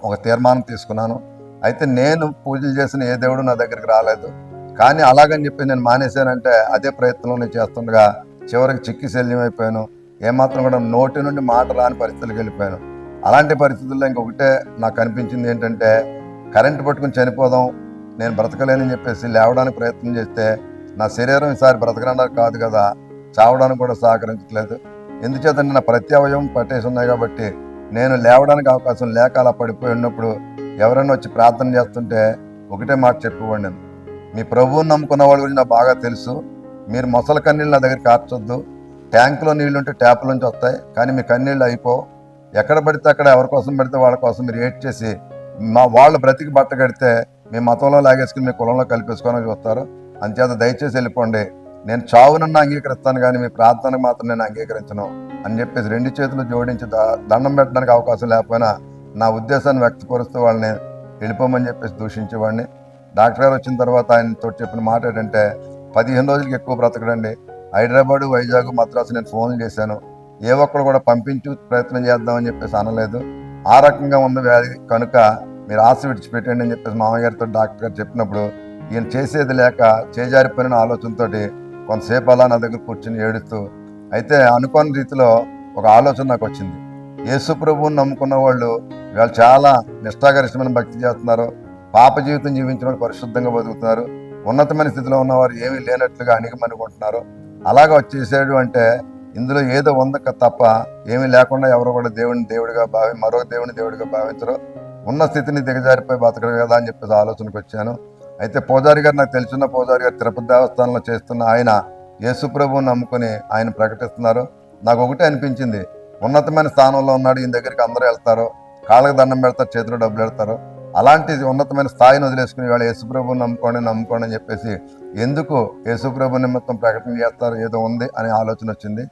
ఒక తీర్మానం తీసుకున్నాను. అయితే నేను పూజలు చేసిన ఏ దేవుడు నా దగ్గరికి రాలేదు. కానీ అలాగని చెప్పి నేను మానేశానంటే అదే ప్రయత్నంలో నేను చేస్తుండగా చివరికి చిక్కి శల్యమైపోయాను. ఏమాత్రం కూడా నోటి నుండి మాట రాని పరిస్థితులకు వెళ్ళిపోయాను. అలాంటి పరిస్థితుల్లో ఇంకొకటే నాకు అనిపించింది ఏంటంటే, కరెంటు పట్టుకుని చనిపోదాం, నేను బ్రతకలేనని చెప్పేసి లేవడానికి ప్రయత్నం చేస్తే నా శరీరం ఈసారి బ్రతకడానికి కాదు కదా, చావడానికి కూడా సహకరించట్లేదు. ఎందుచేతంటే నా ప్రతి అవయవం పట్టేసి ఉన్నాయి కాబట్టి నేను లేవడానికి అవకాశం లేక అలా పడిపోయి ఉన్నప్పుడు ఎవరైనా వచ్చి ప్రార్థన చేస్తుంటే ఒకటే మాట చెప్పేవాడిని నేను, మీ ప్రభువుని నమ్ముకున్న వాళ్ళ గురించి నాకు బాగా తెలుసు. మీరు మొసల కన్నీళ్ళు నా దగ్గర కార్చొద్దు. ట్యాంకులో నీళ్లు ఉంటే ట్యాప్ నుంచి వస్తాయి, కానీ మీ కన్నీళ్ళు అయిపో. ఎక్కడ పడితే అక్కడ ఎవరి కోసం పడితే వాళ్ళ కోసం మీరు ఏడ్ చేసి వాళ్ళు బ్రతికి బట్ట కడితే మీ మతంలో లాగేసుకుని మీ కులంలో కలిపేసుకోవడానికి వస్తారు. అంచేత దయచేసి వెళ్ళిపోండి. నేను చావునన్నా అంగీకరిస్తాను కానీ మీ ప్రార్థనకు మాత్రం నేను అంగీకరించను అని చెప్పేసి 2 చేతులు జోడించి దండం పెట్టడానికి అవకాశం లేకపోయినా నా ఉద్దేశాన్ని వ్యక్తపరుస్తూ వాళ్ళని వెళ్ళిపోమని చెప్పేసి దూషించేవాడిని. డాక్టర్ గారు వచ్చిన తర్వాత ఆయనతో చెప్పిన మాట ఏంటంటే 15 రోజులకి ఎక్కువ బ్రతకడండి. హైదరాబాదు, వైజాగ్, మద్రాసు నేను ఫోన్లు చేశాను. ఏ ఒక్కరు కూడా పంపించు ప్రయత్నం చేద్దామని చెప్పేసి అనలేదు. ఆ రకంగా ఉన్న వ్యాధి కనుక మీరు ఆశ విడిచిపెట్టండి అని చెప్పేసి మామయ్య గారితో డాక్టర్ గారు చెప్పినప్పుడు ఈయన చేసేది లేక చేజారిపోయిన ఆలోచనతో కొంతసేపు అలా నా దగ్గర కూర్చుని ఏడుస్తూ, అయితే అనుకోని రీతిలో ఒక ఆలోచన నాకు వచ్చింది. యేసు ప్రభువుని నమ్ముకున్న వాళ్ళు చాలా నిష్ఠాగరిష్టమైన భక్తి చేస్తున్నారు, పాప జీవితం జీవించిన వాళ్ళు పరిశుద్ధంగా బతుకుతున్నారు, ఉన్నతమైన స్థితిలో ఉన్నవారు ఏమీ లేనట్లుగా అణిగిమనుకుంటున్నారు. అలాగా వచ్చేసాడు అంటే ఇందులో ఏదో ఉందక తప్ప ఏమీ లేకుండా ఎవరు కూడా దేవుడిగా మరో దేవుని దేవుడిగా భావించరు. ఉన్న స్థితిని దిగజారిపోయి బతకరు కదా అని చెప్పేసి ఆలోచనకు వచ్చాను. అయితే పూజారి గారు, నాకు తెలిసిన పూజారి గారు తిరుపతి దేవస్థానంలో చేస్తున్న ఆయన యేసు ప్రభువుని నమ్ముకుని ఆయన ప్రకటిస్తున్నారు. నాకు ఒకటే అనిపించింది, ఉన్నతమైన స్థానంలో ఉన్నాడు, ఈయన దగ్గరికి అందరూ వెళ్తారు, కాళ్ళకు దండం పెడతారు, చేతిలో డబ్బులు పెడతారు. అలాంటి ఉన్నతమైన స్థాయిని వదిలేసుకుని వాళ్ళు యేసుప్రభుని నమ్ముకోండి అని చెప్పేసి ఎందుకు యేసుప్రభు నిమిత్తం ప్రకటన చేస్తారు, ఏదో ఉంది అనే ఆలోచన వచ్చింది.